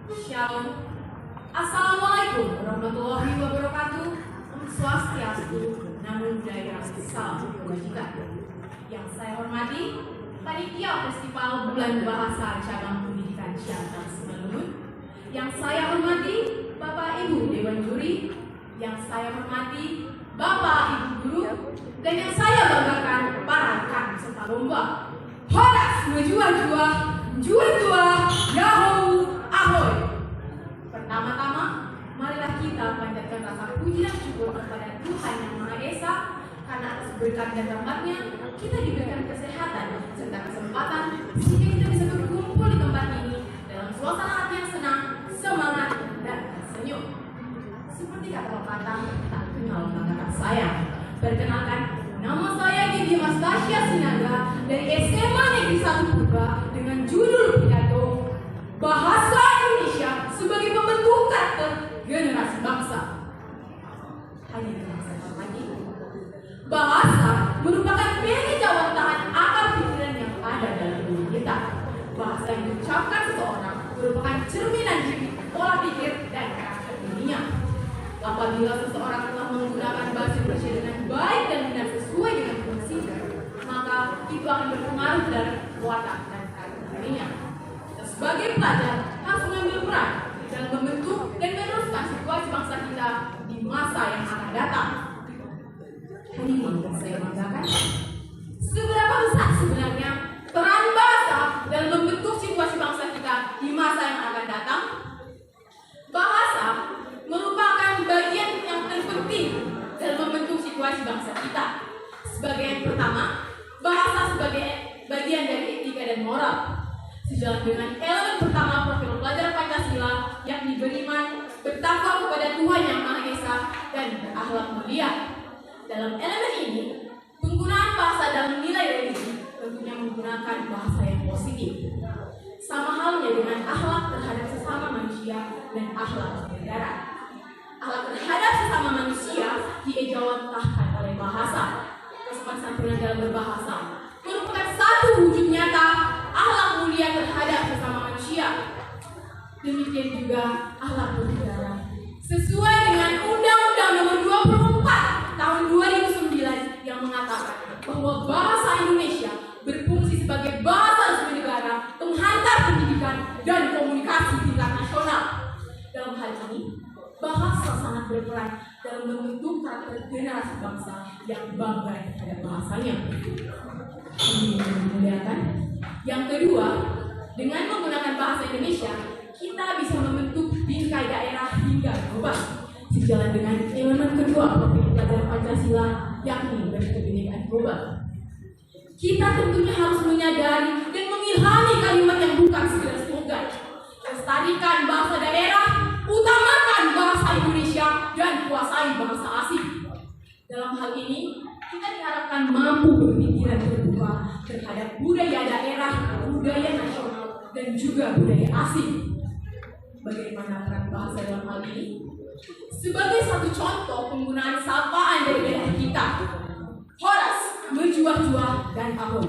Shalom. Assalamualaikum warahmatullahi wabarakatuh. Om Swastiastu, Namo Buddhaya, salam kebajikan. Yang saya hormati, Panitia Festival Bulan Bahasa Cabang Pendidikan Siantar Simalungun. Yang saya hormati, Bapak Ibu Dewan Juri. Yang saya hormati, Bapak Ibu Guru. Dan yang saya banggakan, para rekan peserta lomba. Horas menjual-jual, jual-jual, yahoo, ahoy. Pertama-tama, marilah kita panjatkan rasa puji dan syukur kepada Tuhan Yang Maha Esa, karena atas berkat dan rahmat-Nya kita diberikan kesehatan serta kesempatan sehingga kita bisa berkumpul di tempat ini dalam suasana hati yang senang, semangat, dan tersenyum. Seperti kata pepatah, tak kenal maka tak sayang. Perkenalkan, nama saya Gigi Mas Tasya Sinaga dari SMA Negeri 1 Purba dengan judul pidato Bahasa Indonesia sebagai pembentuk karakter generasi bangsa. Hadirin yang saya hormati, bahasa merupakan pengejawantahan akal pikiran yang ada dalam diri kita. Bahasa yang diucapkan seseorang merupakan cerminan diri, pola pikir, dan karakter dirinya. Apabila seseorang telah menggunakan bahasa Indonesia dengan baik dan benar sesuai dengan fungsinya, maka itu akan berpengaruh dalam watak dan karakter dirinya. Sebagai pelajar harus mengambil peran dalam membentuk dan meneruskan situasi bangsa kita di masa yang akan datang. Hadirin yang saya banggakan, seberapa besar sebenarnya peran bahasa dalam membentuk situasi bangsa kita di masa yang akan datang? Bahasa merupakan bagian yang terpenting dalam membentuk situasi bangsa kita. Sebagai yang pertama, bahasa sebagai bagian dari etika dan moral. Sejalan dengan elemen pertama profil pelajar Pancasila, yakni beriman, bertakwa kepada Tuhan Yang Maha Esa, dan berakhlak mulia. Dalam elemen ini, penggunaan bahasa dalam nilai religi tentunya menggunakan bahasa yang positif. Sama halnya dengan akhlak terhadap sesama manusia dan akhlak bernegara. Akhlak terhadap sesama manusia diejawantahkan oleh bahasa. Kesopanan santun dalam berbahasa merupakan satu wujud nyata akhlak mulia terhadap sesama manusia. Demikian juga akhlak bernegara. Sesuai dengan Undang-Undang Nomor 24 Tahun 2009 yang mengatakan bahwa bahasa Indonesia berfungsi sebagai bahasa resmi negara, penghantar pendidikan dan komunikasi tingkat nasional. Dalam hal ini, bahasa sangat berperan dalam membentuk karakter generasi bangsa yang bangga terhadap bahasanya. Ini memuliakan. Yang kedua, dengan menggunakan bahasa Indonesia, kita bisa membentuk bingkai daerah hingga global. Sejalan dengan elemen kedua profil pelajaran Pancasila, yakni berkebinekaan global. Kita tentunya harus menyadari dan mengilhami kalimat yang bukan sekedar slogan. Lestarikan bahasa daerah, utamakan bahasa Indonesia, dan kuasai bahasa asing. Dalam hal ini, kita diharapkan mampu berpikiran terbuka terhadap budaya daerah, budaya nasional, dan juga budaya asing. Bagaimana peran bahasa dalam hal ini? Sebagai satu contoh penggunaan sapaan dari daerah kita, Horas, menjual-jual, dan ahoy.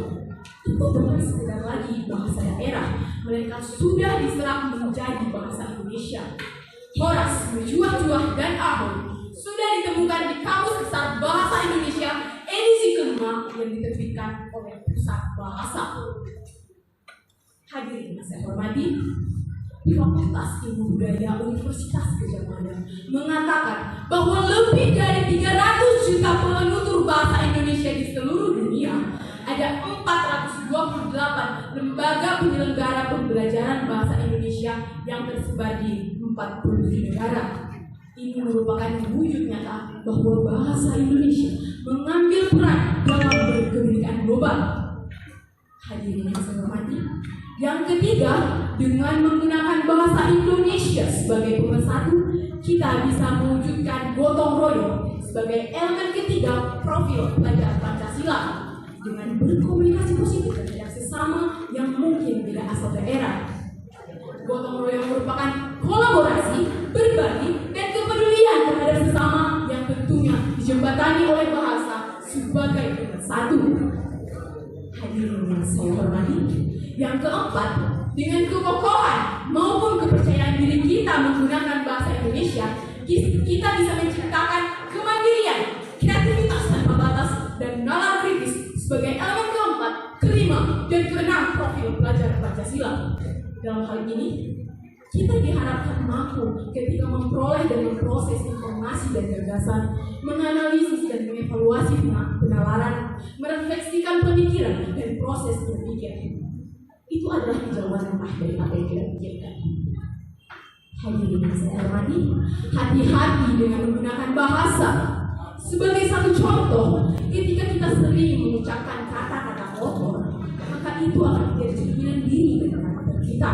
Itu bukan sekedar lagi bahasa daerah, melainkan sudah diserap menjadi bahasa Indonesia. Horas, menjual-jual, dan ahoy sudah ditemukan di Kamus Besar Bahasa Indonesia edisi kelima yang diterbitkan oleh Pusat Bahasa. Hadirin yang saya hormati, Fakultas Ilmu Budaya Universitas Gadjah Mada mengatakan bahwa lebih dari 300 juta penutur bahasa Indonesia di seluruh dunia. Ada 428 lembaga penyelenggara pembelajaran bahasa Indonesia yang tersebar di 47 negara. Ini merupakan wujud nyata bahwa bahasa Indonesia mengambil peran dalam berkebinekaan global. Hadirin yang saya hormati, yang ketiga, dengan menggunakan bahasa Indonesia sebagai pemersatu, kita bisa mewujudkan gotong royong sebagai elemen ketiga profil pelajar Pancasila dengan berkomunikasi positif terhadap sesama yang mungkin tidak asal daerah. Gotong royong merupakan kolaborasi, berbagi, dan kepedulian terhadap sesama yang tentunya dijembatani oleh bahasa sebagai pemersatu. Hadirin yang saya hormati, yang keempat, dengan kekokohan maupun kepercayaan diri kita bisa menciptakan kemandirian, kreativitas tanpa batas, dan nalar kritis sebagai elemen keempat, kelima, dan keenam profil pelajar Pancasila. Dalam hal ini, kita diharapkan mampu ketika memperoleh dan memproses informasi dan gagasan, menganalisis dan mengevaluasi penalaran, merefleksikan pemikiran dan proses berpikir. Itu adalah jawaban entah dari apa yang kita pikirkan. Hadirin yang saya hormati, hati-hati dengan menggunakan bahasa. Sebagai satu contoh, ketika kita sering mengucapkan kata-kata kotor, maka itu akan menjadi cerminan diri dari karakter kita.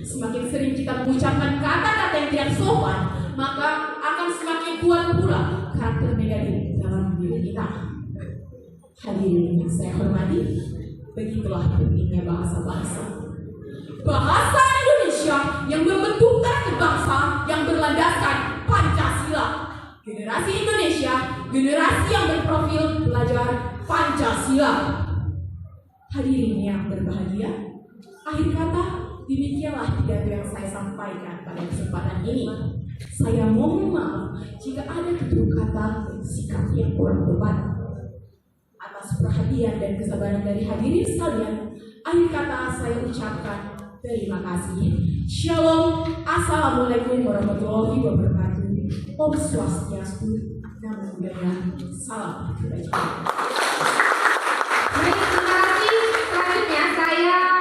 Semakin sering kita mengucapkan kata-kata yang tidak sopan, maka akan semakin kuat pula karakter negatif dalam diri kita. Hadirin yang saya hormati, begitulah pentingnya bahasa-bahasa. Bahasa Indonesia yang membentuk karakter bangsa yang berlandaskan Pancasila. Generasi Indonesia, generasi yang berprofil belajar Pancasila. Hadirin yang berbahagia, akhir kata, demikianlah pidato yang saya sampaikan pada kesempatan ini. Saya mohon maaf jika ada tutur kata dan sikap yang kurang tepat. Atas perhatian dan kesabaran dari hadirin sekalian, akhir kata saya ucapkan terima kasih. Shalom, assalamualaikum warahmatullahi wabarakatuh. Om Swastiastu, Namo Buddhaya, salam kebajikan. Baik, terima kasih. Selanjutnya saya